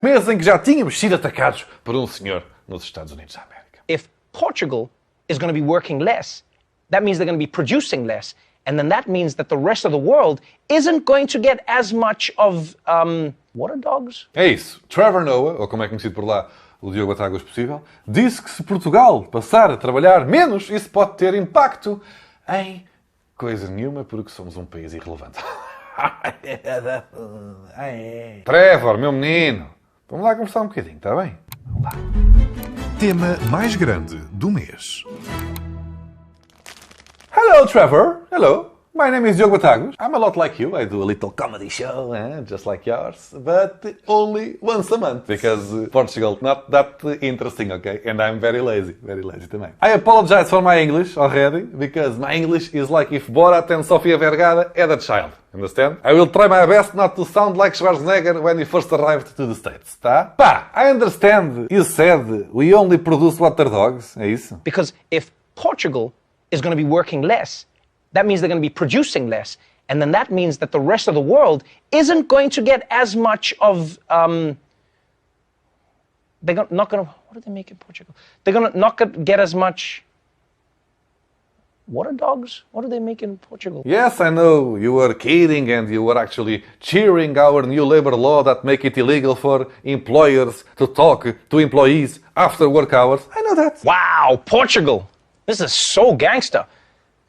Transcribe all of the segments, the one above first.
Mês em que já tínhamos sido atacados por um senhor nos Estados Unidos da América. If Portugal is going to be working less, that means they're going to be producing less. And then that means that the rest of the world isn't going to get as much of, water dogs? É isso. Trevor Noah, ou como é conhecido por lá, o Diogo Batáguas possível, disse que se Portugal passar a trabalhar menos, isso pode ter impacto em coisa nenhuma, porque somos um país irrelevante. Trevor, meu menino, vamos lá conversar um bocadinho, está bem? Vamos lá. Tema mais grande do mês. Hello, Trevor. Hello. My name is Diogo Batáguas. I'm a lot like you. I do a little comedy show, just like yours, but only once a month, because Portugal not that interesting, okay? And I'm very lazy também. I apologize for my English already, because my English is like if Borat and Sofia Vergara had a child. Understand? I will try my best not to sound like Schwarzenegger when he first arrived to the States, tá? Pá, I understand you said we only produce water dogs, é isso? Because if Portugal is going to be working less, that means they're going to be producing less. And then that means that the rest of the world isn't going to get as much of, they're not going to, what do they make in Portugal? They're going to not get as much water dogs? What do they make in Portugal? Yes, I know, you were kidding and you were actually cheering our new labor law that make it illegal for employers to talk to employees after work hours. I know that. Wow, Portugal. This is so gangster.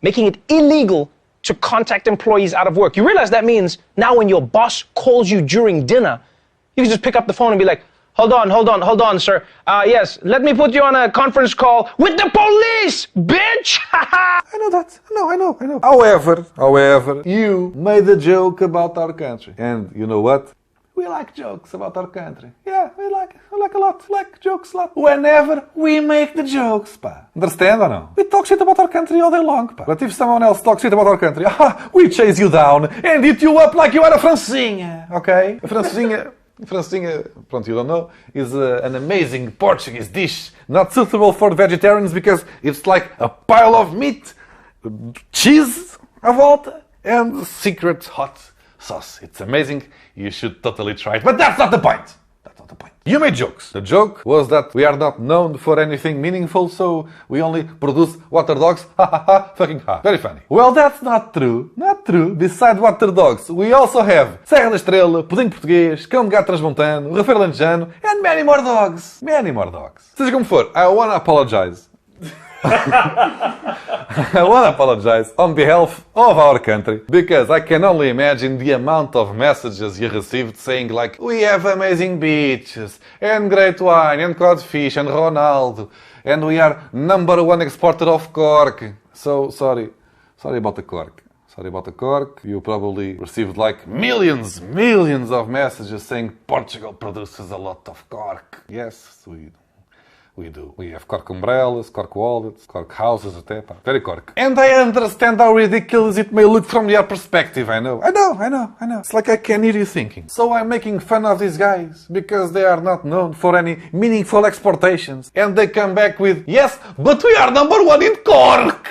Making it illegal to contact employees out of work. You realize that means now when your boss calls you during dinner, you can just pick up the phone and be like, hold on, sir. Yes, let me put you on a conference call with the police, bitch! I know that. I know. However, you made a joke about our country. And you know what? We like jokes about our country. Yeah, we like a lot. Like jokes a lot. Whenever we make the jokes, pá. Understand or no? We talk shit about our country all day long, pá. But if someone else talks shit about our country, we chase you down and eat you up like you are a francesinha, okay? A francesinha, pronto, you don't know, is an amazing Portuguese dish, not suitable for vegetarians because it's like a pile of meat, cheese, à volta, and secret hot sauce. It's amazing. You should totally try it. But that's not the point. You made jokes. The joke was that we are not known for anything meaningful, so we only produce water dogs. Ha ha ha, fucking ha. Very funny. Well, that's not true. Not true. Besides water dogs, we also have Serra da Estrela, Pudim Português, Cão de Gato Transmontano, Rafeiro Lanjano, and many more dogs. Many more dogs. Seja como for, I wanna apologize. I want to apologize on behalf of our country because I can only imagine the amount of messages you received saying like, we have amazing beaches and great wine and codfish and Ronaldo and we are #1 exporter of cork. So sorry about the cork. Sorry about the cork. You probably received like millions of messages saying Portugal produces a lot of cork. Yes, we do. We have cork umbrellas, cork wallets, cork houses até, pá. Very cork. And I understand how ridiculous it may look from your perspective, I know. It's like I can hear you thinking. So I'm making fun of these guys because they are not known for any meaningful exportations. And they come back with, yes, but we are #1 in cork!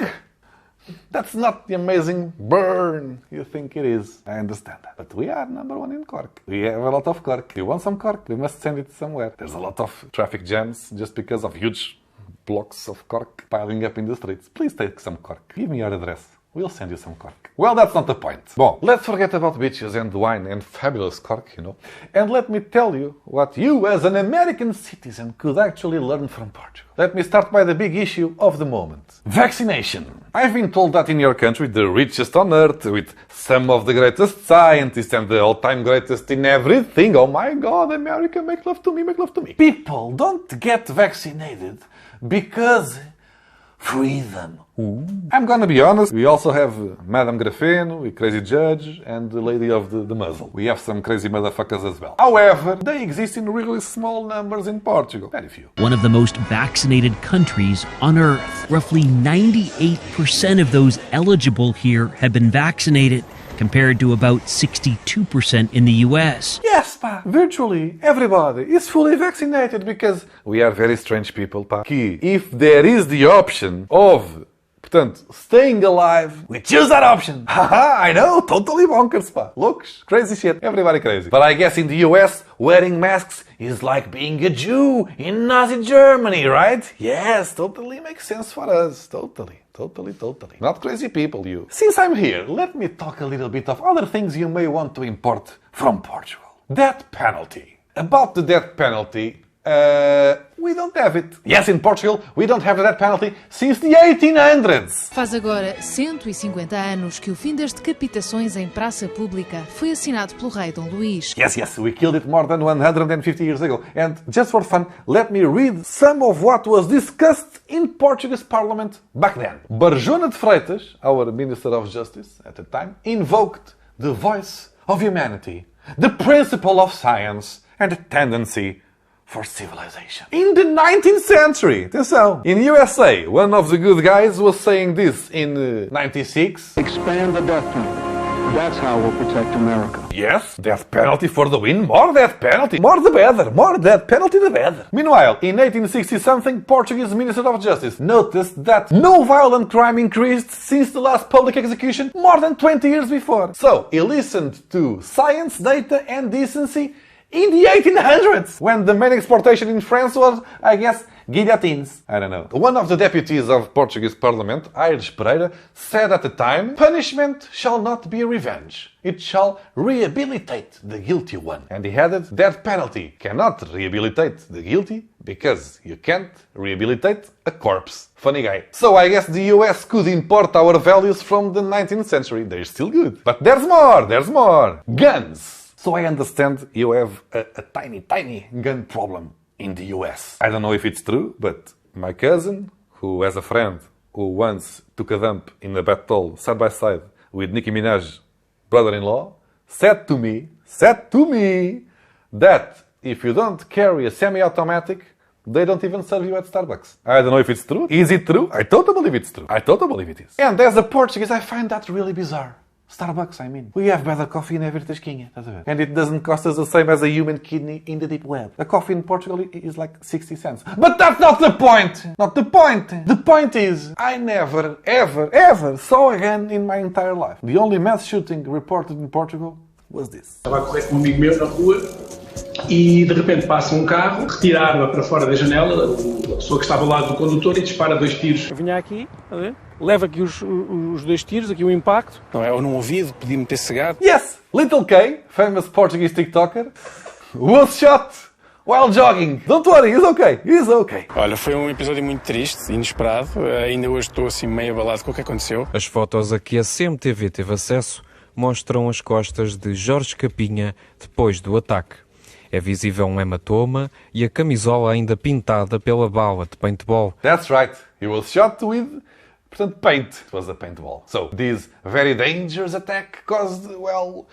That's not the amazing burn you think it is. I understand that. But we are #1 in cork. We have a lot of cork. You want some cork? We must send it somewhere. There's a lot of traffic jams just because of huge blocks of cork piling up in the streets. Please take some cork. Give me your address. We'll send you some cork. Well, that's not the point. Bom, let's forget about beaches and wine and fabulous cork, you know. And let me tell you what you, as an American citizen, could actually learn from Portugal. Let me start by the big issue of the moment. Vaccination. I've been told that in your country, the richest on earth, with some of the greatest scientists and the all-time greatest in everything. Oh my God, America, make love to me, make love to me. People don't get vaccinated because freedom. Ooh. I'm gonna be honest, we also have Madame Grafeno, a crazy judge, and the lady of the muzzle. We have some crazy motherfuckers as well. However, they exist in really small numbers in Portugal. Very few. One of the most vaccinated countries on earth. Roughly 98% of those eligible here have been vaccinated, compared to about 62% in the US. Yes, pá. Virtually everybody is fully vaccinated because we are very strange people, pá. Que if there is the option of Portanto, staying alive, we choose that option. Haha, I know, totally bonkers, pá. Loucos, crazy shit, everybody crazy. But I guess in the US, wearing masks is like being a Jew in Nazi Germany, right? Yes, totally makes sense for us, totally. Not crazy people, you. Since I'm here, let me talk a little bit of other things you may want to import from Portugal. Death penalty. About the death penalty, we don't have it. Yes, in Portugal, we don't have the death penalty since the 1800s. Faz agora 150 anos que o fim das decapitações em praça pública foi assinado pelo rei Dom Luís. Yes, we killed it more than 150 years ago. And just for fun, let me read some of what was discussed in Portuguese Parliament back then. Barjona de Freitas, our Minister of Justice at the time, invoked the voice of humanity, the principle of science, and the tendency for civilization. In the 19th century, atenção, in USA, one of the good guys was saying this in 96. Expand the death penalty. That's how we'll protect America. Yes, death penalty for the win. More death penalty. More the better. More death penalty the better. Meanwhile, in 1860-something, Portuguese Minister of Justice noticed that no violent crime increased since the last public execution more than 20 years before. So, he listened to science, data and decency in the 1800s, when the main exportation in France was, I guess, guillotines. I don't know. One of the deputies of Portuguese Parliament, Aires Pereira, said at the time, punishment shall not be revenge. It shall rehabilitate the guilty one. And he added, death penalty cannot rehabilitate the guilty because you can't rehabilitate a corpse. Funny guy. So I guess the US could import our values from the 19th century. They're still good. But there's more. Guns. So I understand you have a tiny gun problem in the US. I don't know if it's true, but my cousin, who has a friend who once took a dump in a bathtub side by side with Nicki Minaj's brother-in-law, said to me that if you don't carry a semi-automatic, they don't even serve you at Starbucks. I don't know if it's true. Is it true? I totally believe it's true. I totally believe it is. And as a Portuguese, I find that really bizarre. Starbucks, I mean. We have better coffee in every tasquinha, estás a ver? And it doesn't cost us the same as a human kidney in the deep web. A coffee in Portugal is like 60 cents. But that's not the point! Not the point! The point is, I never, ever saw a gun in my entire life. The only mass shooting reported in Portugal was this. Estava a correr com um amigo meu na rua e de repente passa um carro, retira a arma para fora da janela, a pessoa que estava ao lado do condutor e dispara 2 tiros. Eu vinha aqui, a ver? Leva aqui os 2 tiros, aqui o impacto. Não é? Eu não ouvido, pedi-me ter cegado. Yes! Little K, famous Portuguese TikToker, was shot while jogging. Don't worry, he's okay. Olha, foi um episódio muito triste, inesperado. Ainda hoje estou assim meio abalado com o que aconteceu. As fotos a que a CMTV teve acesso mostram as costas de Jorge Capinha depois do ataque. É visível um hematoma e a camisola ainda pintada pela bala de paintball. That's right. He was shot with, portanto, paint. It was a paintball. So, this very dangerous attack caused, well,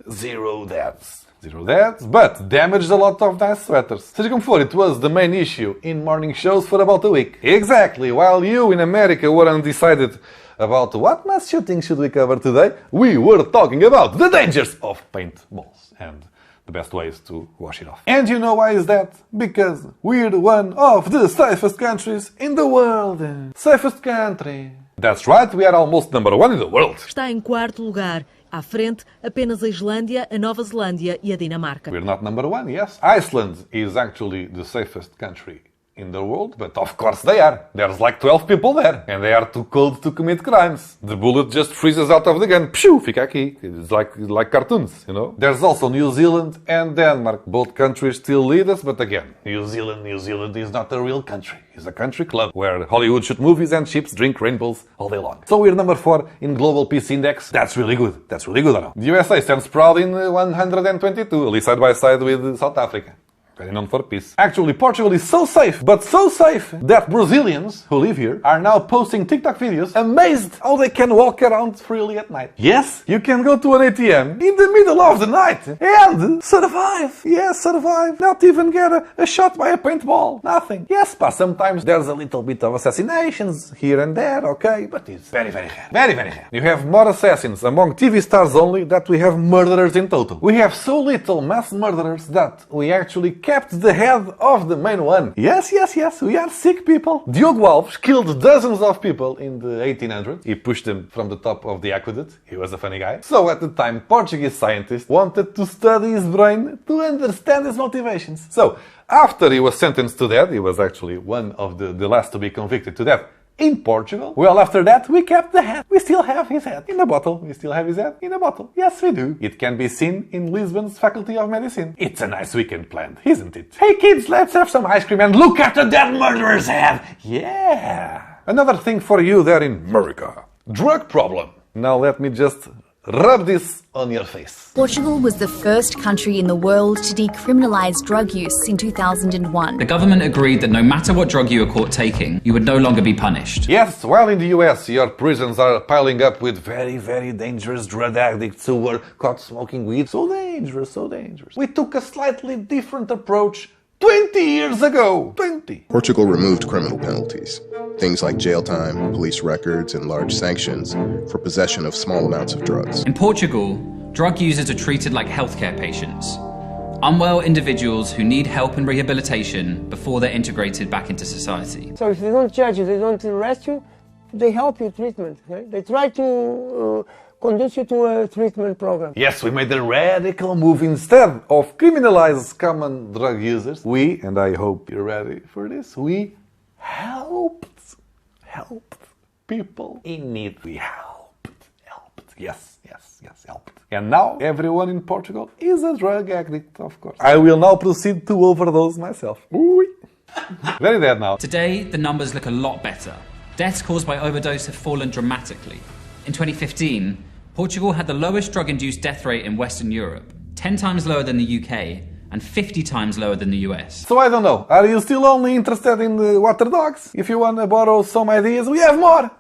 0 deaths. 0 deaths, but damaged a lot of nice sweaters. Seja como for, it was the main issue in morning shows for about a week. Exactly. While you in America were undecided about what mass shooting should we cover today, we were talking about the dangers of paintballs and the best ways to wash it off. And you know why is that? Because we're one of the safest countries in the world. Safest country. That's right, we are almost number 1 in the world. Está em 4º lugar. À frente, apenas a Islândia, a Nova Zelândia e a Dinamarca. We're not number 1, yes. Iceland is actually the safest country in the world, but of course they are. There's like 12 people there, and they are too cold to commit crimes. The bullet just freezes out of the gun. Pshoo, fica aqui. It's like cartoons, you know? There's also New Zealand and Denmark. Both countries still lead us, but again, New Zealand is not a real country. It's a country club where Hollywood shoot movies and ships drink rainbows all day long. So we're number 4 in Global Peace Index. That's really good. That's really good, I know. The USA stands proud in 122, at least side by side with South Africa. Very known for peace. Actually, Portugal is so safe, but so safe, that Brazilians who live here are now posting TikTok videos amazed how they can walk around freely at night. Yes, you can go to an ATM in the middle of the night and survive. Yes, survive. Not even get a shot by a paintball. Nothing. Yes, but sometimes there's a little bit of assassinations here and there, okay? But it's very, very rare. Very, very rare. You have more assassins among TV stars only that we have murderers in total. We have so little mass murderers that we actually kept the head of the main one. Yes, we are sick people. Diogo Alves killed dozens of people in the 1800s. He pushed them from the top of the aqueduct. He was a funny guy. So at the time, Portuguese scientists wanted to study his brain to understand his motivations. So after he was sentenced to death, he was actually one of the last to be convicted to death in Portugal. Well, after that, we kept the head. We still have his head in a bottle. We still have his head in a bottle. Yes, we do. It can be seen in Lisbon's Faculty of Medicine. It's a nice weekend planned, isn't it? Hey kids, let's have some ice cream and look at the dead murderer's head. Yeah. Another thing for you there in America. Drug problem. Now let me just rub this on your face. Portugal was the first country in the world to decriminalise drug use in 2001. The government agreed that no matter what drug you were caught taking, you would no longer be punished. Yes, while in the US, your prisons are piling up with very, very dangerous drug addicts who were caught smoking weed. So dangerous, so dangerous. We took a slightly different approach 20 years ago. 20. Portugal removed criminal penalties. Things like jail time, police records, and large sanctions for possession of small amounts of drugs. In Portugal, drug users are treated like healthcare patients. Unwell individuals who need help and rehabilitation before they're integrated back into society. So if they don't judge you, they don't arrest you, they help you treatment. Okay? They try to conduce you to a treatment program. Yes, we made a radical move. Instead of criminalize common drug users, we, and I hope you're ready for this, we helped people in need. We helped. Yes, helped. And now everyone in Portugal is a drug addict, of course. I will now proceed to overdose myself. Ooh. Very dead now. Today, the numbers look a lot better. Deaths caused by overdose have fallen dramatically. In 2015, Portugal had the lowest drug-induced death rate in Western Europe, 10 times lower than the UK, and 50 times lower than the US. So I don't know, are you still only interested in the water dogs? If you want to borrow some ideas, we have more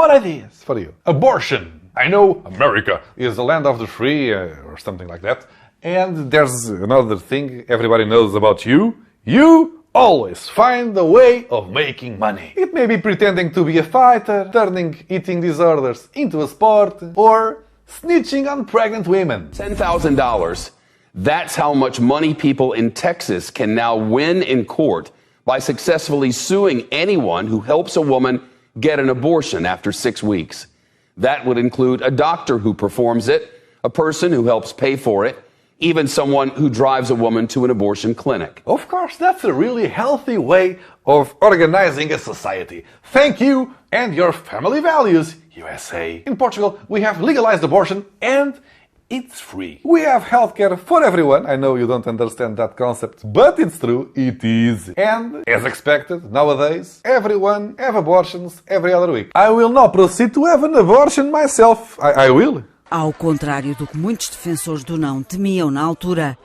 ideas for you. Abortion. I know America is the land of the free, or something like that. And there's another thing everybody knows about you. You always find a way of making money. It may be pretending to be a fighter, turning eating disorders into a sport, or snitching on pregnant women. $10,000. That's how much money people in Texas can now win in court by successfully suing anyone who helps a woman get an abortion after 6 weeks. That would include a doctor who performs it, a person who helps pay for it, even someone who drives a woman to an abortion clinic. Of course, that's a really healthy way of organizing a society. Thank you and your family values, USA. In Portugal, we have legalized abortion and it's free. We have healthcare for everyone. I know you don't understand that concept, but it's true, it is. And, as expected, nowadays, everyone have abortions every other week. I will now proceed to have an abortion myself. I will. Ao contrário do que muitos defensores do não temiam na altura,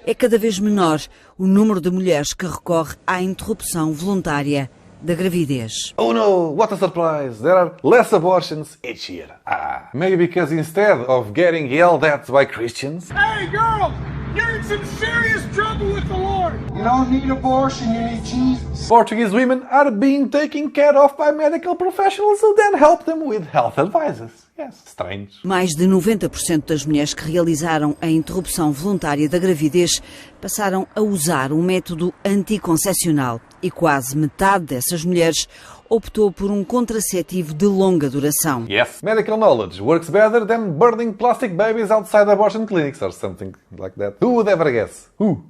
é cada vez menor o número de mulheres que recorre à interrupção voluntária da gravidez. Oh no, what a surprise! There are less abortions each year. Maybe because instead of getting yelled at by Christians... Hey girl, you're in some serious trouble with the Lord. You don't need abortion, you need Jesus. Portuguese women are being taken care of by medical professionals who then help them with health advices. Yes, strange. Mais de 90% das mulheres que realizaram a interrupção voluntária da gravidez passaram a usar um método anticoncepcional e quase metade dessas mulheres optou por um contraceptivo de longa duração. Yes, medical knowledge works better than burning plastic babies outside abortion clinics or something like that. Who would ever guess? Who?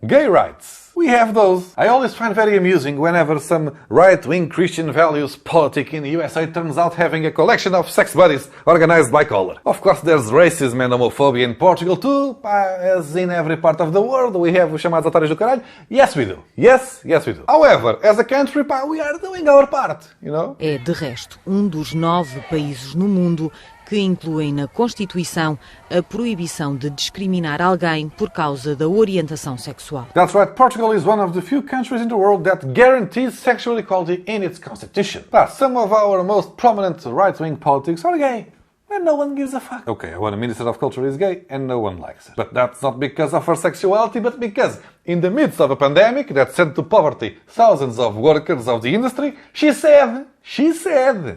Gay rights. We have those. I always find very amusing whenever some right-wing Christian values politic in the USA turns out having a collection of sex buddies organized by color. Of course, there's racism and homophobia in Portugal too, as in every part of the world. We have os chamados otários do caralho. Yes, we do. Yes, we do. However, as a country, we are doing our part, you know? É, de resto, um dos 9 países no mundo que incluem na Constituição a proibição de discriminar alguém por causa da orientação sexual. That's right, Portugal is one of the few countries in the world that guarantees sexual equality in its constitution. Some of our most prominent right-wing politics are gay. And no one gives a fuck. Okay, our Minister of Culture is gay and no one likes it. But that's not because of her sexuality, but because in the midst of a pandemic that sent to poverty thousands of workers of the industry, she said,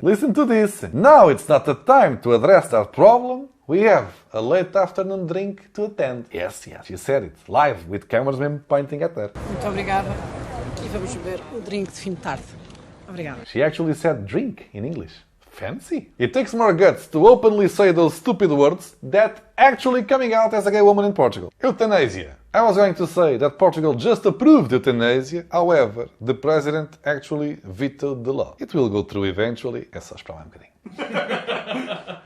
listen to this, now it's not the time to address that problem, we have a late afternoon drink to attend. Yes, she said it, live, with cameramen pointing at her. Muito obrigada. E vamos beber o drink de fim de tarde. Obrigada. She actually said drink in English. Fancy. It takes more guts to openly say those stupid words than actually coming out as a gay woman in Portugal. Euthanasia. I was going to say that Portugal just approved euthanasia, however, the president actually vetoed the law. It will go through eventually. É só esperar um bocadinho.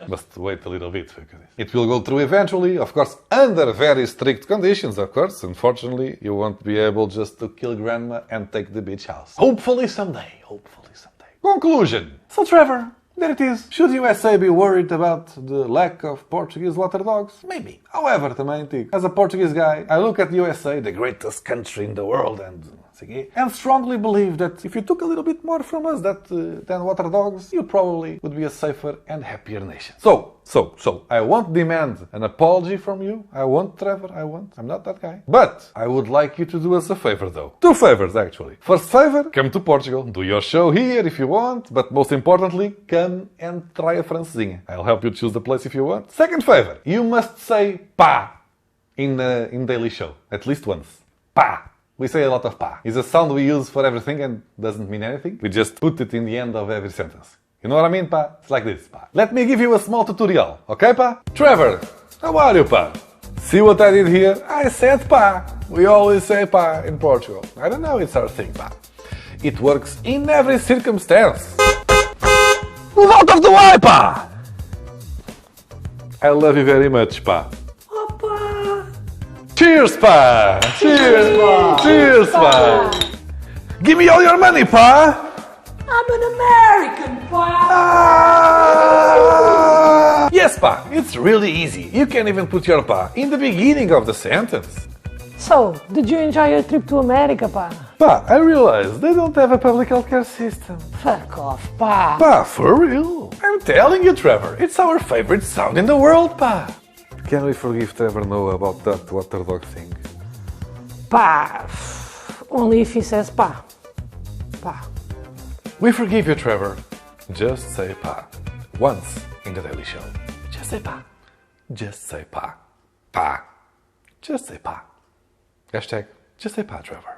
Must wait a little bit. It will go through eventually, of course, under very strict conditions, of course. Unfortunately, you won't be able just to kill grandma and take the beach house. Hopefully someday. Conclusion. So Trevor, there it is. Should USA be worried about the lack of Portuguese water dogs? Maybe. However, também digo, as a Portuguese guy, I look at the USA, the greatest country in the world, and strongly believe that if you took a little bit more from us than water dogs, you probably would be a safer and happier nation. So, I won't demand an apology from you. I won't, Trevor, I won't. I'm not that guy. But I would like you to do us a favor, though. 2 favors, actually. First favor, come to Portugal. Do your show here if you want, but most importantly, come and try a francesinha. I'll help you choose the place if you want. Second favor, you must say pá in daily show. At least once. Pá. We say a lot of pá. It's a sound we use for everything and doesn't mean anything. We just put it in the end of every sentence. You know what I mean, pá? It's like this, pá. Let me give you a small tutorial, okay, pá? Trevor, how are you, pá? See what I did here? I said pá. We always say pá in Portugal. I don't know, it's our thing, pá. It works in every circumstance. Move out of the way, pá! I love you very much, pá. Cheers, pá! Cheers, pá! Cheers, pá! Give me all your money, pá! I'm an American, pá! Yes, pá! It's really easy. You can even put your pá in the beginning of the sentence. So, did you enjoy your trip to America, pá? Pá, I realize they don't have a public healthcare system. Fuck off, pá! Pá, for real? I'm telling you, Trevor, it's our favorite sound in the world, pá! Can we forgive Trevor Noah about that water dog thing? Pá! Only if he says pá. Pá. We forgive you, Trevor. Just say pá. Once in the Daily Show. Just say pá. Just say pá. Pá. Just say pá. Hashtag just say pá, Trevor.